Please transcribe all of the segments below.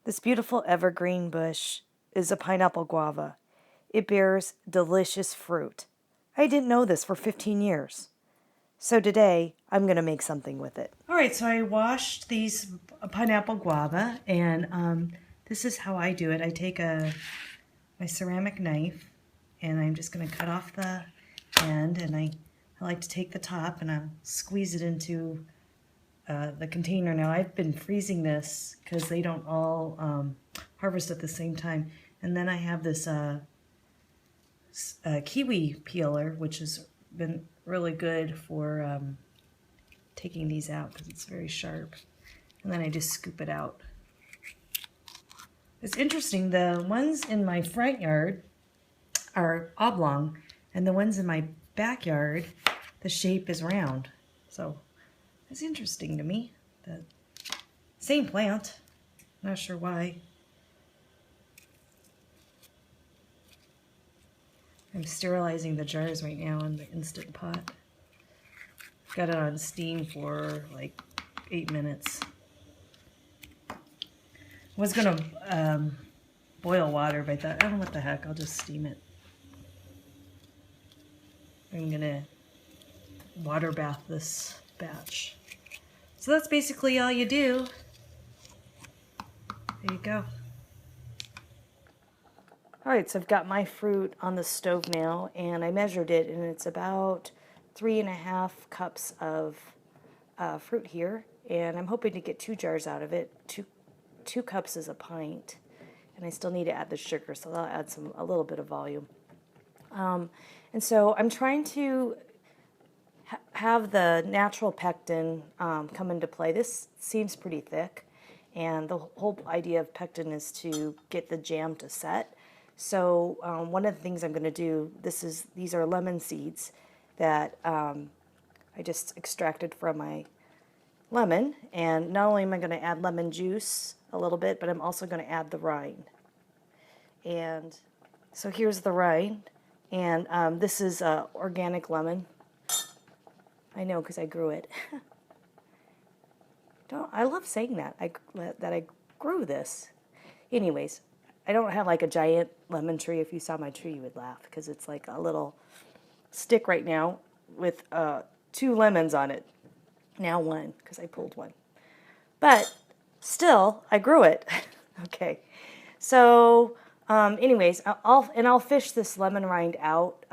This beautiful evergreen bush is a pineapple guava. It bears delicious fruit. I didn't know this for 15 years. So today, I'm going to make something with it. All right, so I washed these pineapple guava, and this is how I do it. I take my ceramic knife, and I'm just going to cut off the end, and I like to take the top, and I'll squeeze it into the container. Now, I've been freezing this because they don't all harvest at the same time. And then I have this kiwi peeler, which has been really good for taking these out because it's very sharp. And then I just scoop it out. It's interesting, the ones in my front yard are oblong, and the ones in my backyard, the shape is round. So it's interesting to me. The same plant, not sure why. I'm sterilizing the jars right now in the Instant Pot. Got it on steam for like 8 minutes. I was gonna boil water, but I thought, oh, what the heck, I'll just steam it. I'm gonna water bath this batch. So that's basically all you do. There you go. All right, so I've got my fruit on the stove now, and I measured it, and it's about 3.5 cups of fruit here, and I'm hoping to get 2 jars out of it. Two cups is a pint, and I still need to add the sugar, so that'll add a little bit of volume. And so I'm trying to have the natural pectin come into play. This seems pretty thick, and the whole idea of pectin is to get the jam to set. So one of the things I'm going to do, these are lemon seeds that I just extracted from my lemon, and not only am I going to add lemon juice a little bit, but I'm also going to add the rind. And so here's the rind, and this is organic lemon. I know because I grew it. I love saying that I grew this. Anyways, I don't have like a giant lemon tree. If you saw my tree, you would laugh because it's like a little stick right now with 2 lemons on it. Now 1 because I pulled one. But still, I grew it. Okay. So anyways, I'll fish this lemon rind out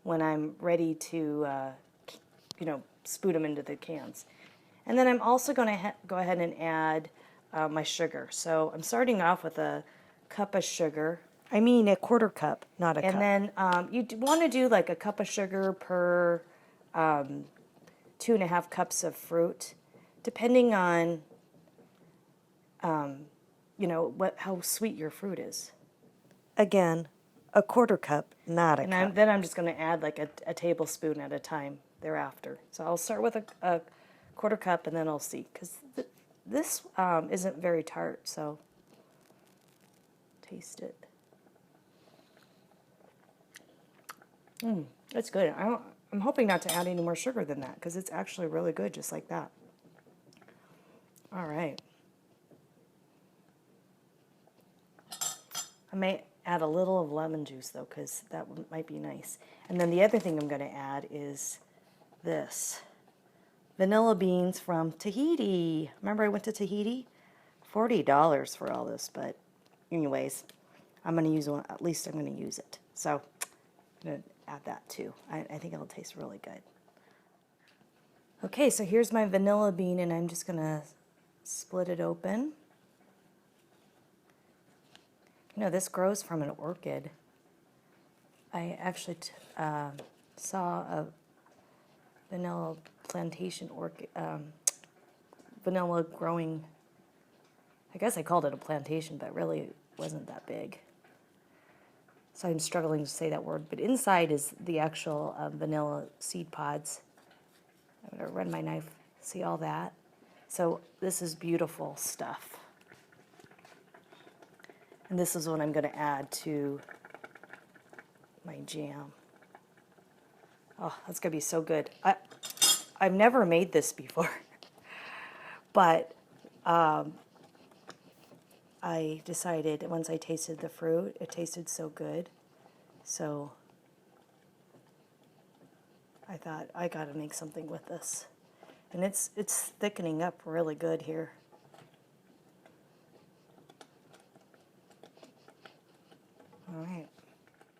when I'm ready to spoon them into the cans. And then I'm also going to go ahead and add my sugar. So I'm starting off with a cup of sugar. I mean a 1/4 cup, not a cup. And then you want to do like a cup of sugar per 2.5 cups of fruit, depending on how sweet your fruit is. Again, a 1/4 cup, not a cup. Then I'm just going to add like a tablespoon at a time thereafter. So I'll start with a 1/4 cup, and then I'll see, because this isn't very tart, so taste it. It's good. I'm hoping not to add any more sugar than that, because it's actually really good just like that. All right. I may add a little of lemon juice, though, because that might be nice. And then the other thing I'm going to add is this. Vanilla beans from Tahiti. Remember I went to Tahiti? $40 for all this, but anyways, I'm going to use one. At least I'm going to use it. So I'm going to add that too. I think it'll taste really good. Okay, so here's my vanilla bean, and I'm just going to split it open. This grows from an orchid. I actually saw a vanilla plantation orchid, vanilla growing. I guess I called it a plantation, but really it wasn't that big. So I'm struggling to say that word. But inside is the actual vanilla seed pods. I'm going to run my knife, see all that. So this is beautiful stuff. And this is what I'm going to add to my jam. Oh, that's going to be so good. I've never made this before, but I decided once I tasted the fruit, it tasted so good. So I thought I gotta make something with this. And it's thickening up really good here. All right.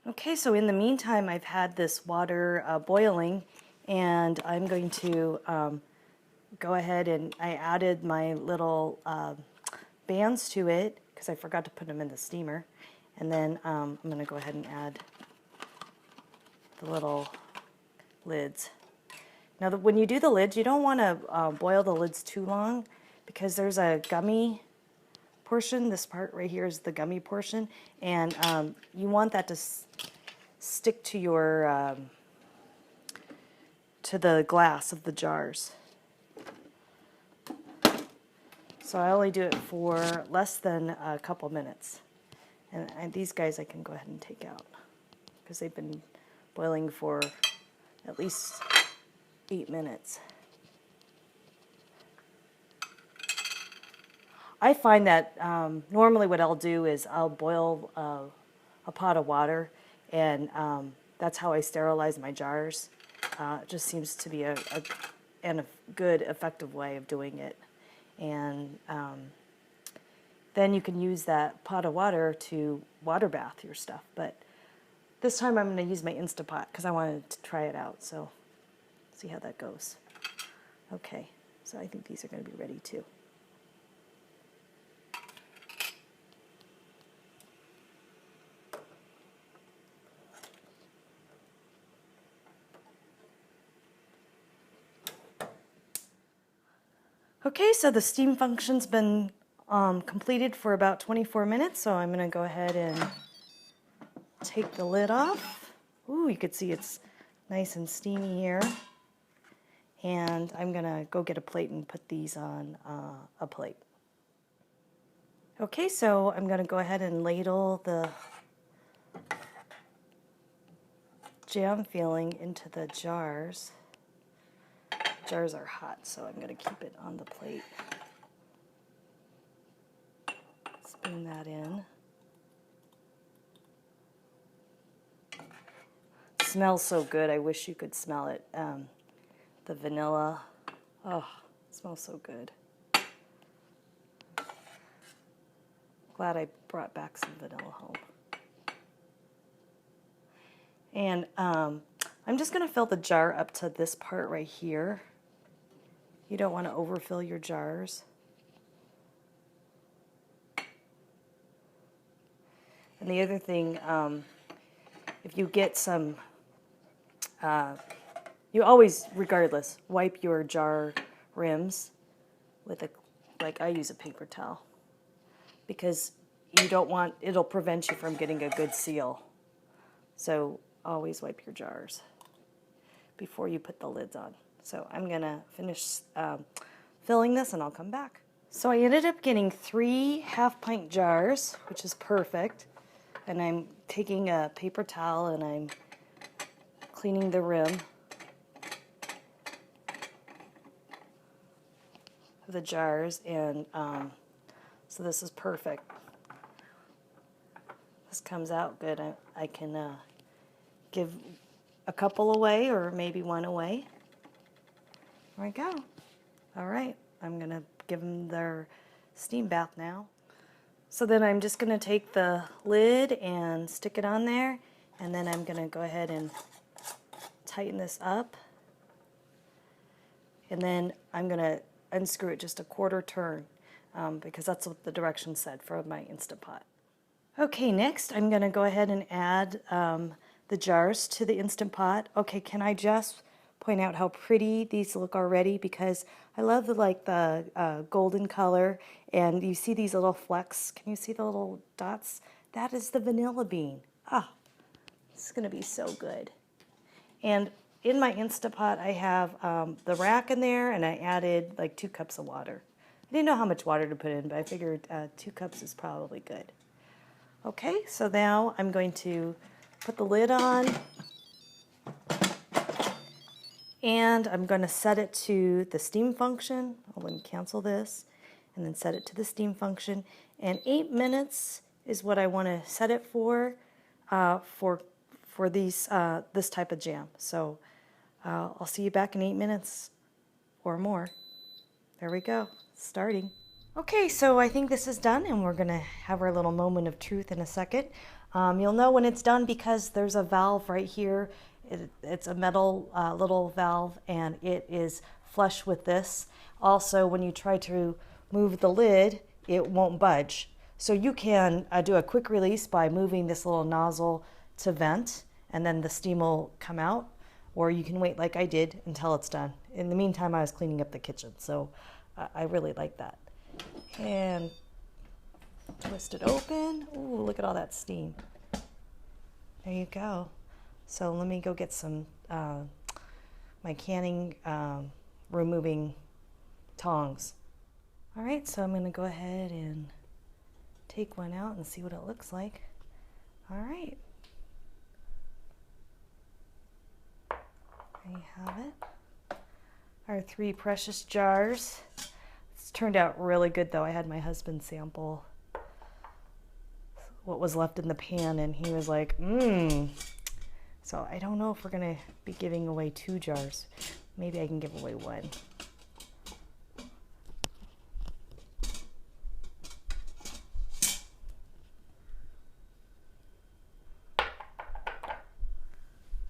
Okay, so in the meantime, I've had this water boiling, and I'm going to go ahead and I added my little bands to it because I forgot to put them in the steamer. And then I'm going to go ahead and add the little lids. Now, when you do the lids, you don't want to boil the lids too long because there's a gummy portion. This part right here is the gummy portion, and you want that to stick to your to the glass of the jars. So I only do it for less than a couple minutes, and these guys I can go ahead and take out because they've been boiling for at least 8 minutes. I find that normally what I'll do is I'll boil a pot of water, and that's how I sterilize my jars. It just seems to be a good, effective way of doing it. And then you can use that pot of water to water bath your stuff. But this time I'm going to use my Instapot because I wanted to try it out. So see how that goes. Okay, so I think these are going to be ready too. Okay, so the steam function's been completed for about 24 minutes, so I'm going to go ahead and take the lid off. Ooh, you can see it's nice and steamy here. And I'm going to go get a plate and put these on a plate. Okay, so I'm going to go ahead and ladle the jam filling into the jars. Jars are hot, so I'm going to keep it on the plate. Spoon that in. It smells so good. I wish you could smell it. The vanilla. Oh, it smells so good. Glad I brought back some vanilla home. And I'm just going to fill the jar up to this part right here. You don't want to overfill your jars. And the other thing, if you get some, you always, regardless, wipe your jar rims with like I use a paper towel, because you don't want, it'll prevent you from getting a good seal. So always wipe your jars before you put the lids on. So I'm gonna finish filling this and I'll come back. So I ended up getting 3 half-pint jars, which is perfect. And I'm taking a paper towel and I'm cleaning the rim of the jars, and so this is perfect. This comes out good. I can give a couple away or maybe one away. There we go. All right, I'm gonna give them their steam bath now. So then I'm just gonna take the lid and stick it on there, and then I'm gonna go ahead and tighten this up. And then I'm gonna unscrew it just a quarter turn because that's what the directions said for my Instapot. Okay, next I'm gonna go ahead and add the jars to the Instant Pot. Okay, can I just point out how pretty these look already, because I love the golden color, and you see these little flecks. Can you see the little dots? That is the vanilla bean. Ah, this is gonna be so good. And in my Instapot I have the rack in there, and I added like 2 cups of water. I didn't know how much water to put in, but I figured 2 cups is probably good. Okay, so now I'm going to put the lid on, and I'm going to set it to the steam function. I'll cancel this, and then set it to the steam function. And 8 minutes is what I want to set it for these this type of jam. So I'll see you back in 8 minutes or more. There we go, starting. Okay, so I think this is done, and we're gonna have our little moment of truth in a second. You'll know when it's done because there's a valve right here. It's a metal little valve, and it is flush with this. Also, when you try to move the lid, it won't budge. So you can do a quick release by moving this little nozzle to vent, and then the steam will come out, or you can wait like I did until it's done. In the meantime, I was cleaning up the kitchen, so I really like that. And twist it open. Ooh, look at all that steam. There you go. So let me go get some my canning removing tongs. All right, so I'm going to go ahead and take one out and see what it looks like. All right. There you have it. Our 3 precious jars. It's turned out really good though. I had my husband sample what was left in the pan and he was like, mmm. So I don't know if we're gonna be giving away 2 jars. Maybe I can give away 1.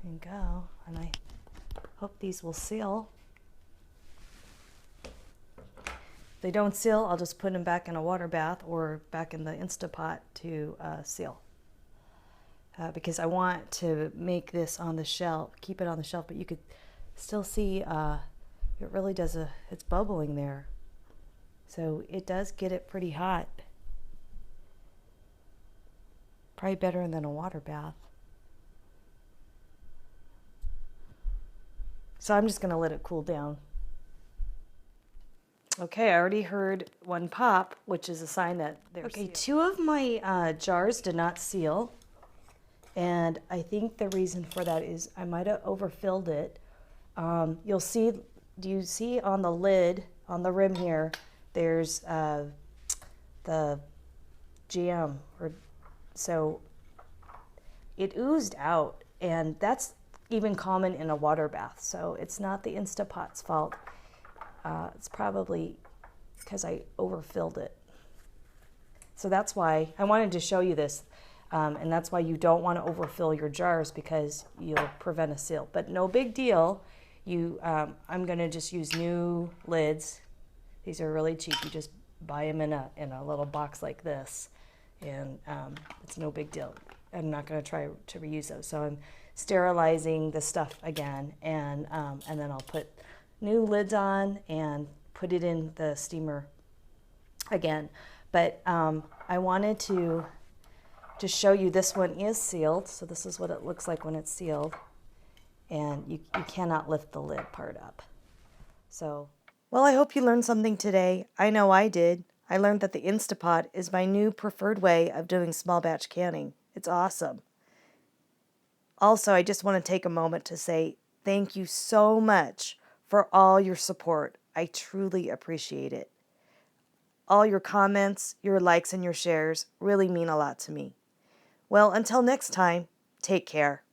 There you go. And I hope these will seal. If they don't seal, I'll just put them back in a water bath or back in the Instapot to seal. Because I want to make this on the shelf, keep it on the shelf, but you could still see it really does it's bubbling there. So it does get it pretty hot. Probably better than a water bath. So I'm just gonna let it cool down. Okay, I already heard 1 pop, which is a sign that they're sealed. 2 of my jars did not seal. And I think the reason for that is I might have overfilled it. You'll see, do you see on the lid, on the rim here, there's the jam. So it oozed out, and that's even common in a water bath. So it's not the Instapot's fault. It's probably because I overfilled it. So that's why I wanted to show you this. And that's why you don't want to overfill your jars because you'll prevent a seal. But no big deal. I'm going to just use new lids. These are really cheap. You just buy them in a little box like this. And it's no big deal. I'm not going to try to reuse those. So I'm sterilizing the stuff again. And then I'll put new lids on and put it in the steamer again. But I wanted to just show you this one is sealed. So this is what it looks like when it's sealed. And you cannot lift the lid part up. So, well, I hope you learned something today. I know I did. I learned that the Instapot is my new preferred way of doing small batch canning. It's awesome. Also, I just want to take a moment to say thank you so much for all your support. I truly appreciate it. All your comments, your likes, and your shares really mean a lot to me. Well, until next time, take care.